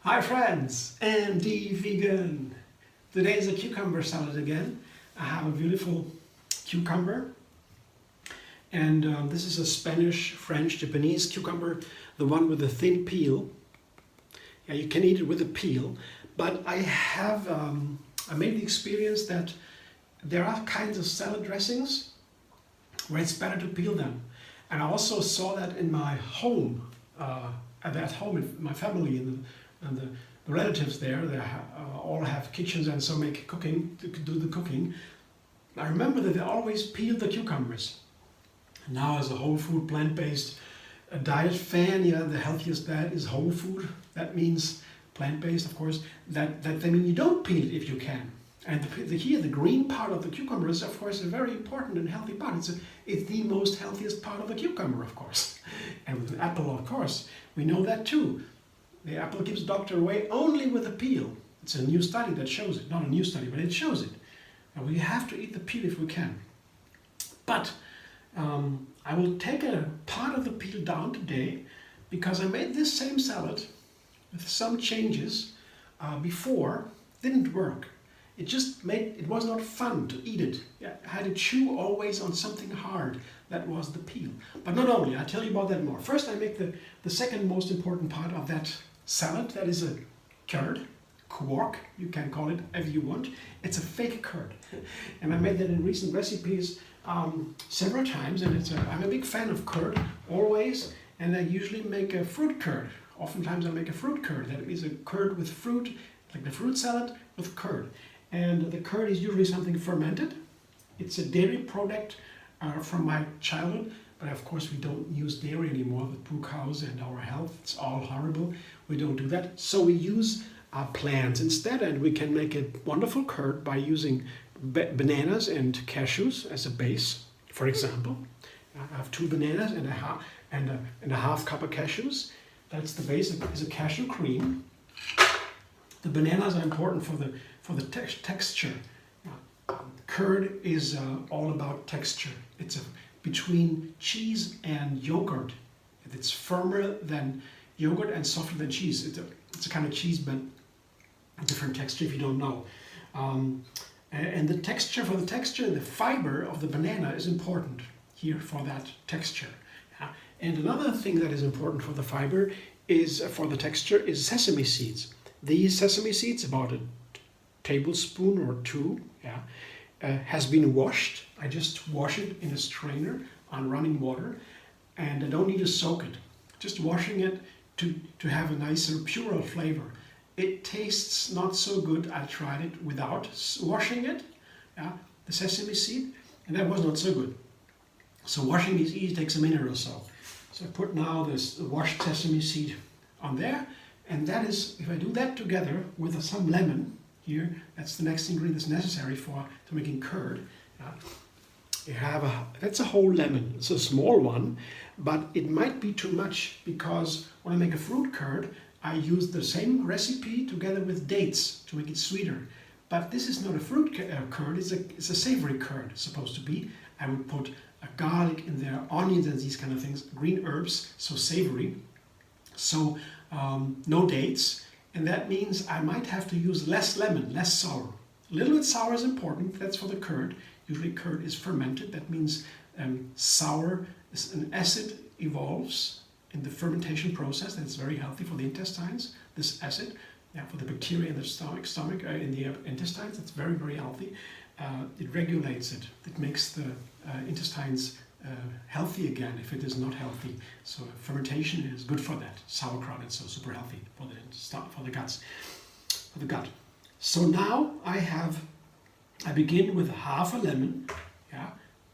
Hi friends, MD Vegan. Today is a cucumber salad again. I have a beautiful cucumber, and this is a Spanish, French, Japanese cucumber, the one with the thin peel. Yeah, you can eat it with a peel, but I have I made the experience that there are kinds of salad dressings where it's better to peel them. And I also saw that in my home, at home in my family, and the relatives there, they all have kitchens and so make cooking, to do the cooking. I remember that they always peeled the cucumbers. Now as a whole food, plant-based diet fan, yeah, the healthiest diet is whole food. That means plant-based, of course. That means you don't peel it if you can. And the green part of the cucumber is, of course, a very important and healthy part. It's the most healthiest part of the cucumber, of course. And with an apple, of course, we know that too. The apple keeps doctor away only with the peel. It's a new study that shows it. Not a new study, but it shows it. And we have to eat the peel if we can. But I will take a part of the peel down today because I made this same salad with some changes before. Didn't work. It was not fun to eat it. I had to chew always on something hard. That was the peel. But not only, I'll tell you about that more. First I make the second most important part of that salad. That is a curd, quark, you can call it if you want. It's a fake curd. And I made that in recent recipes several times, and I'm a big fan of curd, always, and I usually make a fruit curd. Oftentimes I make a fruit curd. That means a curd with fruit, like the fruit salad with curd. And the curd is usually something fermented. It's a dairy product from my childhood, but of course we don't use dairy anymore with poor cows and our health. It's all horrible. We don't do that. So we use plants instead, and we can make a wonderful curd by using bananas and cashews as a base. For example, I have 2 bananas and a half cup of cashews. That's the base. It's a cashew cream. The bananas are important for the texture. Curd is all about texture. It's between cheese and yogurt. It's firmer than yogurt and softer than cheese. It's a kind of cheese, but a different texture if you don't know. And the texture, the fiber of the banana is important here for that texture. And another thing that is important for the fiber for the texture is sesame seeds. These sesame seeds, about a tablespoon or 2, has been washed. I just wash it in a strainer on running water, and I don't need to soak it. Just washing it to have a nicer, purer flavor. It tastes not so good. I tried it without washing it, the sesame seed, and that was not so good. So washing is easy, takes a minute or so. So I put now this washed sesame seed on there, and that is, if I do that together with some lemon, here, that's the next ingredient that's necessary to making curd. That's a whole lemon. It's a small one, but it might be too much because when I make a fruit curd, I use the same recipe together with dates to make it sweeter. But this is not a fruit curd, it's a savory curd, it's supposed to be. I would put a garlic in there, onions and these kind of things, green herbs, so savory. So no dates. And that means I might have to use less lemon, less sour. A little bit sour is important, that's for the curd. Usually curd is fermented, that means sour, an acid evolves in the fermentation process. That's very healthy for the intestines, this acid. For the bacteria in the stomach, in the intestines, it's very, very healthy. It regulates it. It makes the intestines healthy again if it is not healthy. So fermentation is good for that. Sauerkraut is so super healthy for the gut. So now I begin with half a lemon.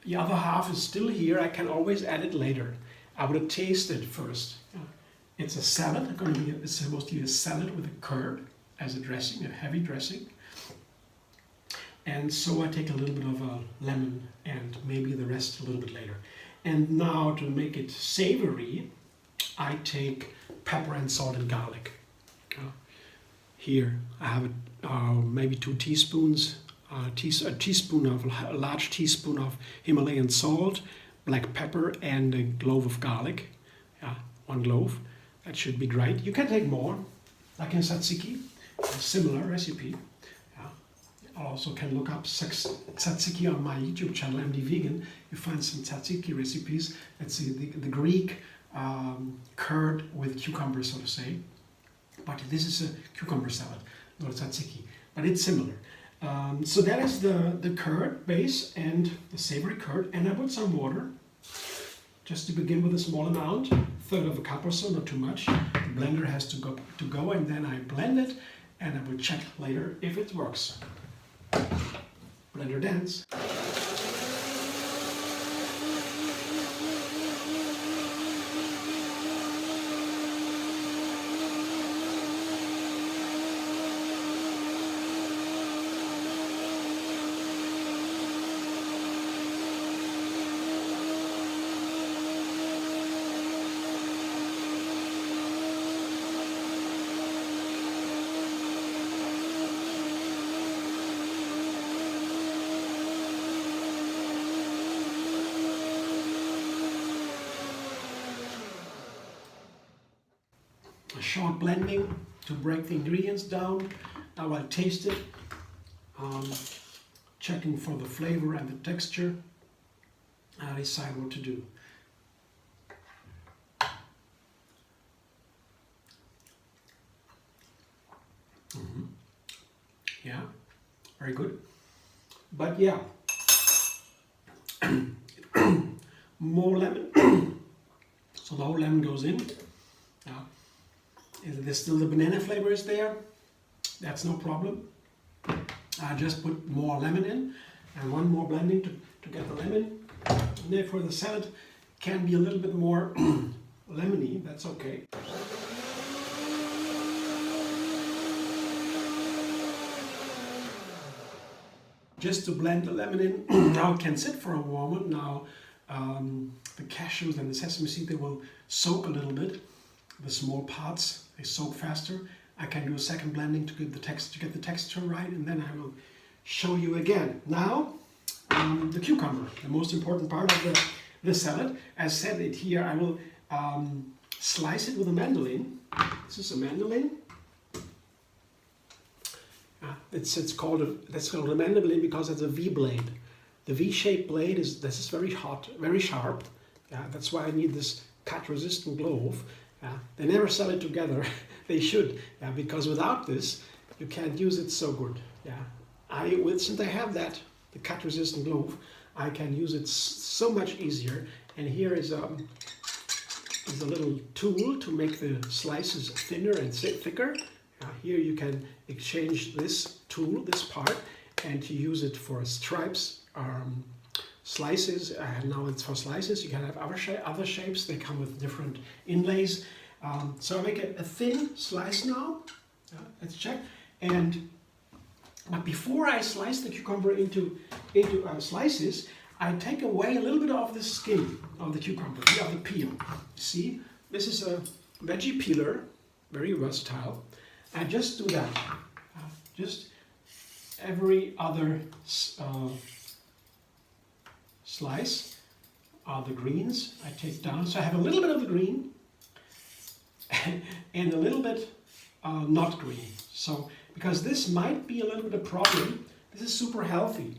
The other half is still here. I can always add it later. I would taste it first. It's a salad. It's supposed to be a salad with a curd as a dressing, a heavy dressing. And so I take a little bit of a lemon and maybe the rest a little bit later. And now to make it savory, I take pepper and salt and garlic. Here I have maybe 2 teaspoons, a large teaspoon of Himalayan salt, black pepper, and a clove of garlic. 1 clove. That should be great. You can take more, like in tzatziki, a similar recipe. I also can look up tzatziki on my YouTube channel, MD Vegan. You find some tzatziki recipes. That's the Greek curd with cucumber, so to say. But this is a cucumber salad, not a tzatziki. But it's similar. So that is the curd base and the savory curd. And I put some water, just to begin with a small amount, 1/3 of a cup or so, not too much. The blender has to go, and then I blend it, and I will check later if it works. Blender dance. A short blending to break the ingredients down. Now I'll taste it, checking for the flavor and the texture. I'll decide what to do. Yeah, very good. But yeah, more lemon. So the whole lemon goes in. There's still the banana flavor is there. That's no problem. I just put more lemon in and 1 more blending to get the lemon. And therefore the salad can be a little bit more lemony. That's okay. Just to blend the lemon in. Now it can sit for a moment. Now the cashews and the sesame seed, they will soak a little bit. The small parts, they soak faster. I can do a second blending to get the texture right, and then I will show you again. Now, the cucumber, the most important part of the salad. As said it here, I will slice it with a mandolin. This is a mandolin. That's called a mandolin because it's a V blade. The V-shaped blade is very hot, very sharp. That's why I need this cut-resistant clove. They never sell it together. They should, because without this, you can't use it so good. Since I have the cut-resistant clove, I can use it so much easier. And here is a little tool to make the slices thinner and thicker. Here you can exchange this tool, this part, and to use it for stripes, slices. Now it's for slices. You can have other shapes. They come with different inlays. So I make a thin slice now. Let's check. But before I slice the cucumber into slices, I take away a little bit of the skin of the cucumber, of the peel. See, this is a veggie peeler, very versatile. I just do that. Just every other slice are the greens I take down. So I have a little bit of the green and a little bit not green. So because this might be a little bit of a problem. This is super healthy,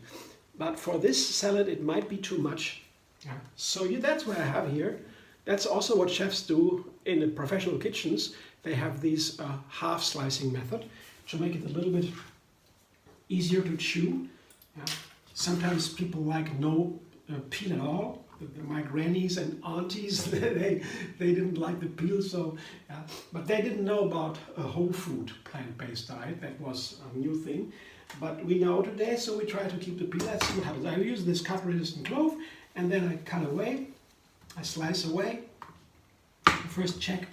but for this salad it might be too much. So that's what I have here. That's also what chefs do in the professional kitchens. They have these half slicing method to make it a little bit easier to chew. Sometimes people like no peel at all. My grannies and aunties, they didn't like the peel, so but they didn't know about a whole food plant-based diet. That was a new thing, but we know today, so we try to keep the peel. Let's see what happens. I use this cut-resistant clove, and then I cut away. I slice away. First check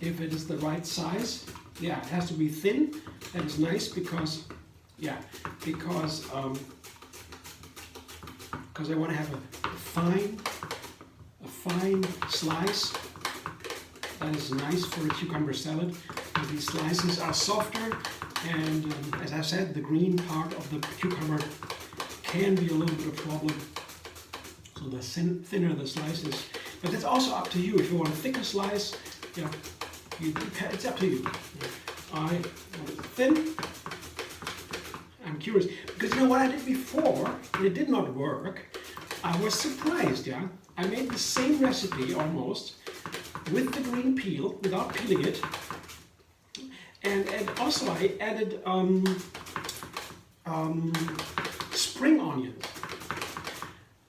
if it is the right size. Yeah, it has to be thin. That is nice because I want to have a fine slice. That is nice for a cucumber salad. These slices are softer, and as I said, the green part of the cucumber can be a little bit of a problem. So the thinner the slices, but that's also up to you. If you want a thicker slice, yeah, it's up to you. I want it thin. I'm curious because you know what I did before, and it did not work. I was surprised. Yeah, I made the same recipe almost with the green peel without peeling it, and also I added spring onions.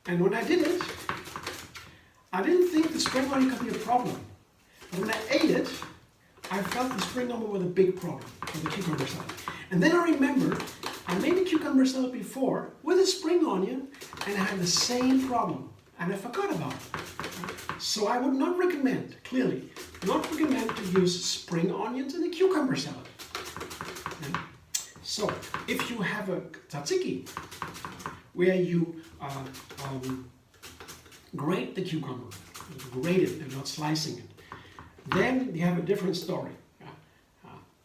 And when I did it, I didn't think the spring onion could be a problem. But when I ate it, I felt the spring onion was a big problem for the cucumber salad. And then I remembered I made a cucumber salad before with a spring onion, and I had the same problem, and I forgot about it. So I would not recommend, clearly, not recommend to use spring onions in a cucumber salad. So if you have a tzatziki where you grate the cucumber, grate it and not slicing it, then you have a different story.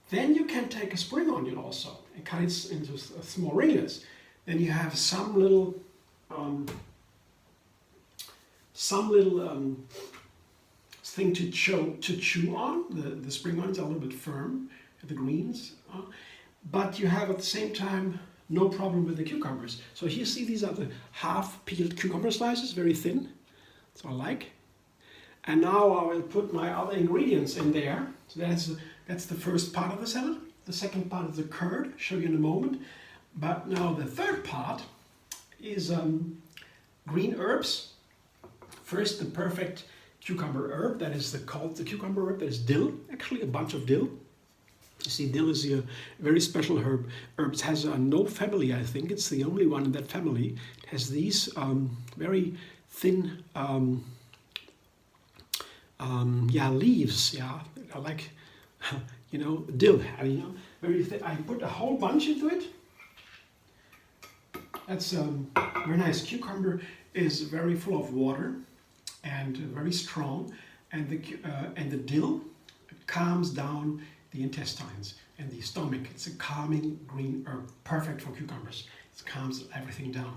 Then you can take a spring onion also and cut it into small ringlets. Then you have some little thing to chew on. The spring onions are a little bit firm, the greens, but you have at the same time no problem with the cucumbers. So here you see these are the half-peeled cucumber slices, very thin. That's what I like. And now I will put my other ingredients in there. So that's the first part of the salad. The second part is the curd, show you in a moment. But now the third part is green herbs. First, the perfect cucumber herb, that is called the cucumber herb, that is dill, actually a bunch of dill. You see, dill is a very special herb. It has no family, I think. It's the only one in that family. It has these very thin leaves. Yeah, I like, dill. Very thin. I put a whole bunch into it. That's very nice. Cucumber is very full of water and very strong, and the dill calms down the intestines and the stomach. It's a calming green herb, perfect for cucumbers. It calms everything down.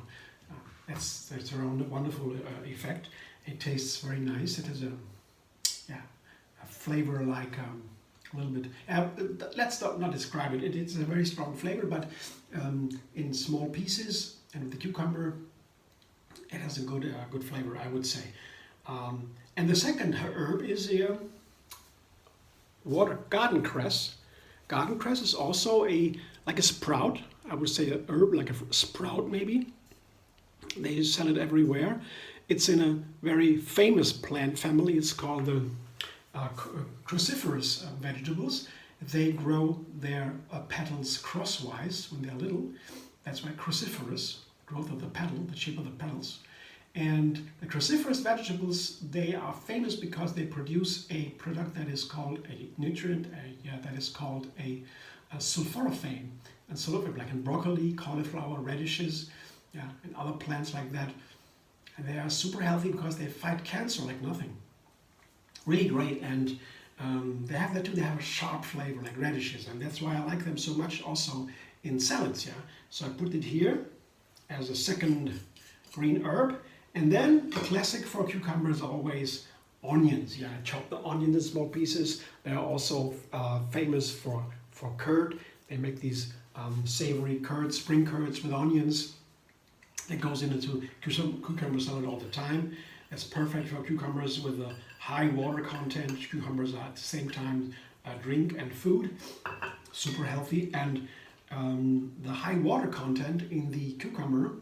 That's a wonderful effect. It tastes very nice. It has a flavor like a little bit. Let's not describe it. It's a very strong flavor, but in small pieces, and with the cucumber, it has a good flavor, I would say. And the second herb is a garden cress. Garden cress is also like a sprout. I would say an herb, like a sprout maybe. They sell it everywhere. It's in a very famous plant family. It's called the cruciferous vegetables. They grow their petals crosswise when they're little. That's why cruciferous, growth of the petal, the shape of the petals. And the cruciferous vegetables, they are famous because they produce a product that is called a nutrient, that is called a sulforaphane. And sulforaphane, like in broccoli, cauliflower, radishes, and other plants like that. And they are super healthy because they fight cancer like nothing. Really great, and they have that too. They have a sharp flavor like radishes, and that's why I like them so much also in salads. So I put it here as a second green herb. And then the classic for cucumbers are always onions. I chop the onions in small pieces. They are also famous for curd. They make these savory curds, spring curds with onions. That goes into cucumber salad all the time. It's perfect for cucumbers with a high water content. Cucumbers are at the same time drink and food. Super healthy. And the high water content in the cucumber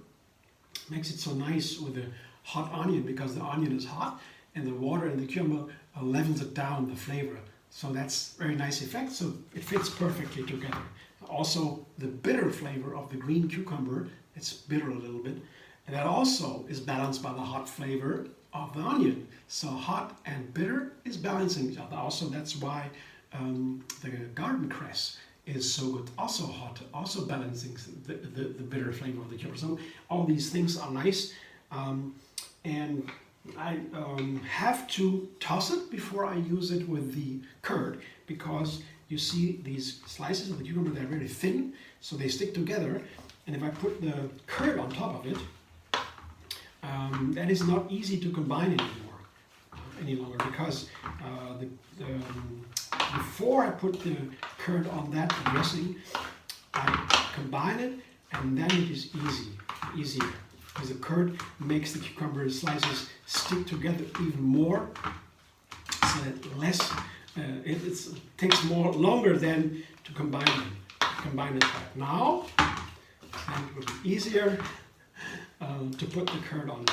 makes it so nice with the hot onion, because the onion is hot and the water in the cucumber levels it down, the flavor. So that's very nice effect. So it fits perfectly together. Also, the bitter flavor of the green cucumber, it's bitter a little bit, and that also is balanced by the hot flavor of the onion. So hot and bitter is balancing each other. Also, that's why the garden cress is so good, also hot, also balancing the bitter flavor of the cucumber. So all these things are nice, and I have to toss it before I use it with the curd, because you see these slices of the cucumber, they're very thin, so they stick together. And if I put the curd on top of it, that is not easy to combine anymore, any longer, because before I put the curd on that dressing, I combine it, and then it is easier, because the curd makes the cucumber slices stick together even more, so that it takes longer than to combine them. Combine it right now, and it will be easier to put the curd on.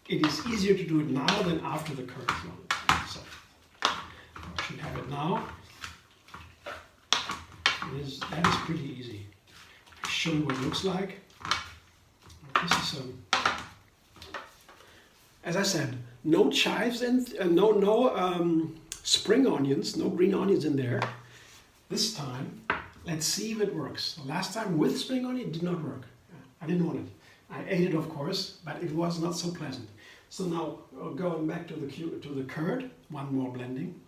It is easier to do it now than after the curd is on. So I should have it now. That is pretty easy. I'll show you what it looks like. This is as I said, no chives and no spring onions, no green onions in there. This time, let's see if it works. The last time with spring onion, it did not work. I didn't want it. I ate it, of course, but it was not so pleasant. So now, going back to the curd, one more blending.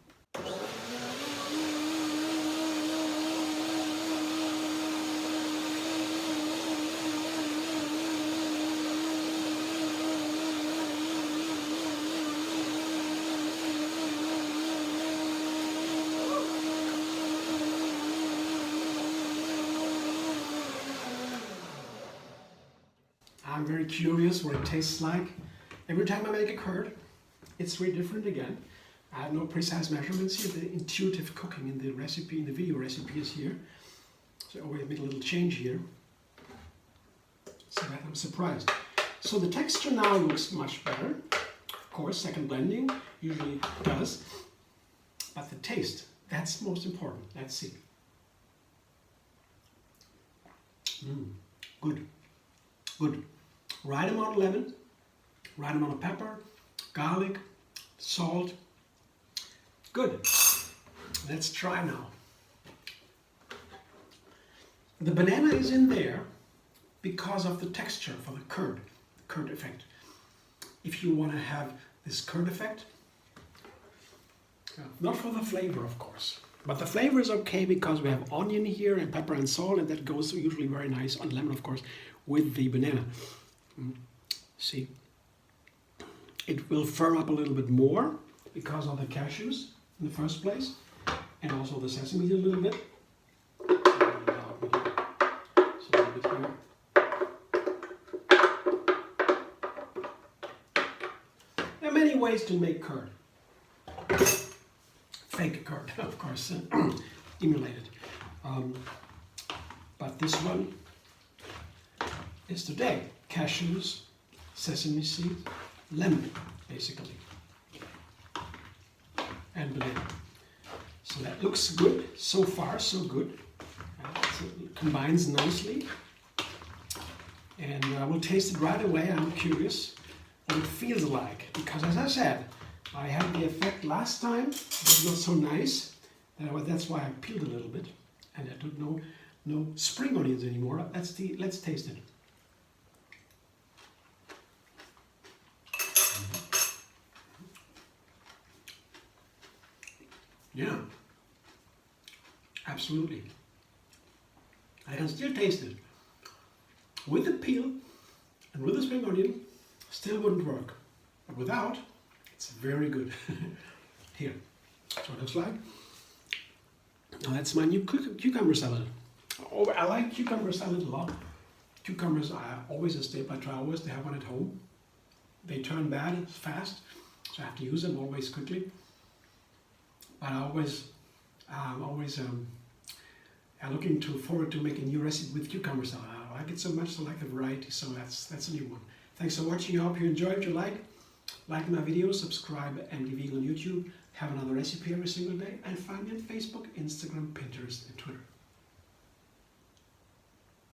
I'm very curious what it tastes like. Every time I make a curd, it's very different again. I have no precise measurements here. The intuitive cooking in the recipe, in the video recipe is here. So I always made a little change here, so that I'm surprised. So the texture now looks much better. Of course, second blending usually does. But the taste, that's most important. Let's see. Good. Good. Right amount of lemon, right amount of pepper, garlic, salt. Good. Let's try now. The banana is in there because of the texture for the curd effect. If you want to have this curd effect, not for the flavor, of course, but the flavor is okay because we have onion here and pepper and salt, and that goes usually very nice on lemon, of course, with the banana. See, it will firm up a little bit more because of the cashews in the first place, and also the sesame a little bit. There are many ways to make curd. Fake curd, of course, emulated. But this one is today cashews, sesame seed, lemon, basically, and banana. So that looks good. So far, so good. So it combines nicely. And I will taste it right away. I'm curious what it feels like, because as I said, I had the effect last time. It was not so nice. That's why I peeled a little bit, and I don't know no spring onions anymore. Let's taste it. Yeah, absolutely. I can still taste it. With the peel and with the spring onion, still wouldn't work. But without, it's very good. Here, that's what it looks like. Now that's my new cucumber salad. Oh, I like cucumber salad a lot. Cucumbers are always a staple. I try always to have one at home. They turn bad fast, so I have to use them always quickly. But I'm looking forward to make a new recipe with cucumber salad. I like it so much, I like the variety, so that's a new one. Thanks for watching. I hope you enjoyed. If you like my videos, subscribe, MD Vegan on YouTube. Have another recipe every single day, and find me on Facebook, Instagram, Pinterest, and Twitter.